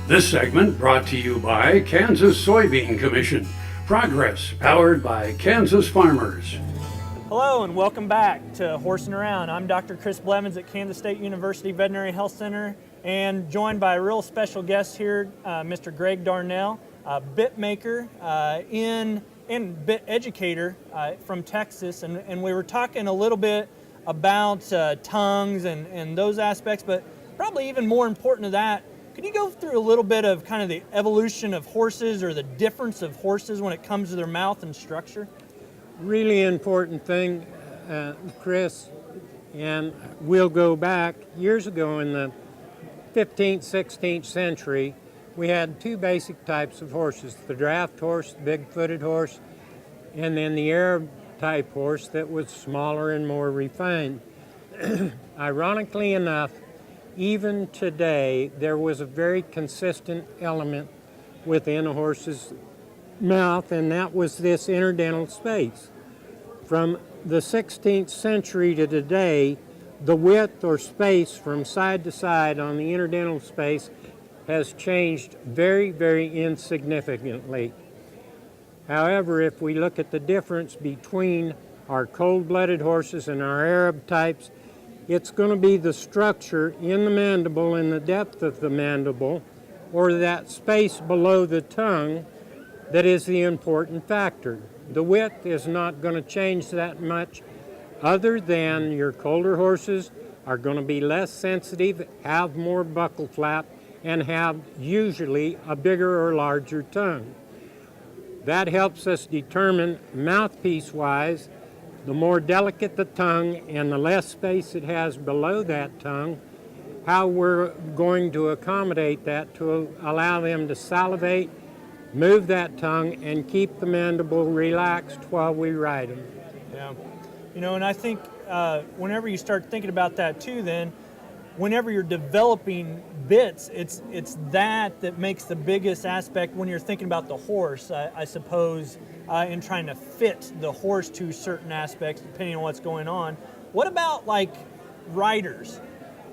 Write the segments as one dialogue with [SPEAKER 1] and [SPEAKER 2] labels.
[SPEAKER 1] This segment brought to you by Kansas Soybean Commission. Progress powered by Kansas farmers.
[SPEAKER 2] Hello and welcome back to Horsing Around. I'm Dr. Chris Blevins at Kansas State University Veterinary Health Center and joined by a real special guest here, Mr. Greg Darnell, a bit maker and bit educator from Texas. And we were talking a little bit about tongues and those aspects, but probably even more important to that, could you go through a little bit of kind of the evolution of horses or the difference of horses when it comes to their mouth and structure?
[SPEAKER 3] Really important thing, Chris, and we'll go back years ago in the 15th, 16th century. We had two basic types of horses, the draft horse, the big-footed horse, and then the Arab type horse that was smaller and more refined. Ironically enough, even today, there was a very consistent element within a horse's mouth, and that was this interdental space. From the 16th century to today, the width or space from side to side on the interdental space has changed very, very insignificantly. However, if we look at the difference between our cold-blooded horses and our Arab types, it's going to be the structure in the mandible and the depth of the mandible, or that space below the tongue, that is the important factor. The width is not going to change that much, other than your colder horses are going to be less sensitive, have more buccal flap, and have usually a bigger or larger tongue. That helps us determine mouthpiece-wise, the more delicate the tongue and the less space it has below that tongue, how we're going to accommodate that to allow them to salivate, move that tongue, and keep the mandible relaxed while we ride them.
[SPEAKER 2] Yeah, you know, and I think whenever you start thinking about that too, then whenever you're developing bits, it's that makes the biggest aspect when you're thinking about the horse, I suppose, in trying to fit the horse to certain aspects depending on what's going on. What about like riders?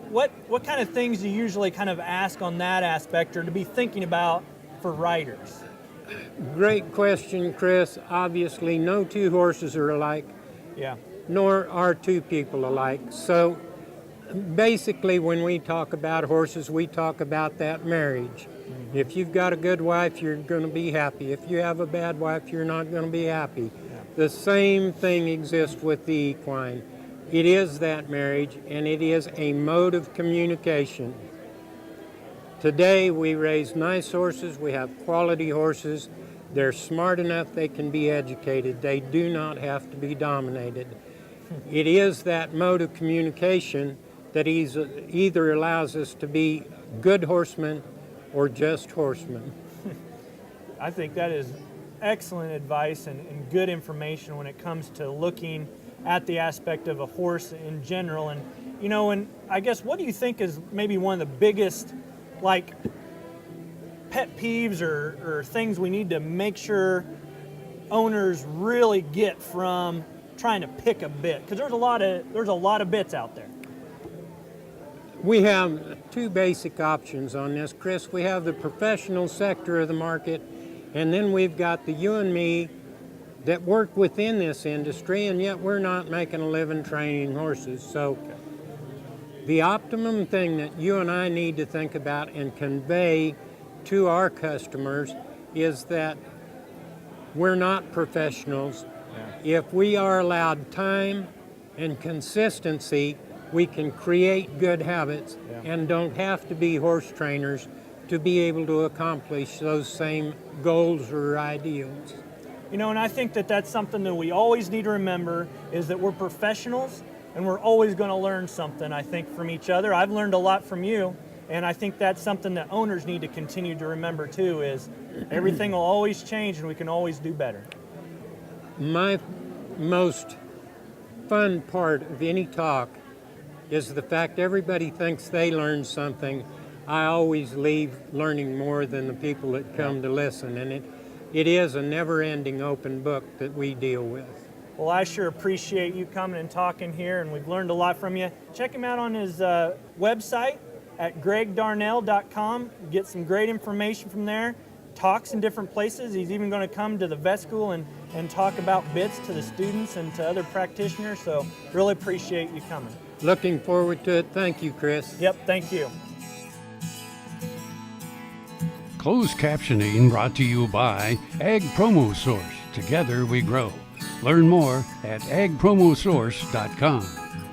[SPEAKER 2] What kind of things do you usually kind of ask on that aspect or to be thinking about for riders?
[SPEAKER 3] Great question, Chris. Obviously, no two horses are alike.
[SPEAKER 2] Yeah.
[SPEAKER 3] Nor are two people alike. So basically, when we talk about horses, we talk about that marriage. Mm-hmm. If you've got a good wife, you're going to be happy. If you have a bad wife, you're not going to be happy. Yeah. The same thing exists with the equine. It is that marriage, and it is a mode of communication. Today, we raise nice horses. We have quality horses. They're smart enough they can be educated. They do not have to be dominated. It is that mode of communication that either allows us to be good horsemen or just horsemen.
[SPEAKER 2] I think that is excellent advice and good information when it comes to looking at the aspect of a horse in general. And, you know, and I guess what do you think is maybe one of the biggest, like, pet peeves or things we need to make sure owners really get from trying to pick a bit? Because there's a lot of bits out there.
[SPEAKER 3] We have two basic options on this, Chris. We have the professional sector of the market, and then we've got the you and me that work within this industry, and yet we're not making a living training horses. So the optimum thing that you and I need to think about and convey to our customers is that we're not professionals. Yeah. If we are allowed time and consistency, we can create good habits and don't have to be horse trainers to be able to accomplish those same goals or ideals.
[SPEAKER 2] You know, and I think that that's something that we always need to remember is that we're professionals and we're always going to learn something, I think, from each other. I've learned a lot from you, and I think that's something that owners need to continue to remember too, is everything will always change and we can always do better.
[SPEAKER 3] My most fun part of any talk is the fact everybody thinks they learned something. I always leave learning more than the people that come to listen, and it is a never-ending open book that we deal with.
[SPEAKER 2] Well, I sure appreciate you coming and talking here, and we've learned a lot from you. Check him out on his website, at gregdarnell.com. Get some great information from there. Talks in different places. He's even going to come to the vet school and talk about bits to the students and to other practitioners. So really appreciate you coming.
[SPEAKER 3] Looking forward to it. Thank you, Chris.
[SPEAKER 2] Yep, thank you.
[SPEAKER 1] Closed captioning brought to you by Ag Promo Source. Together we grow. Learn more at agpromosource.com.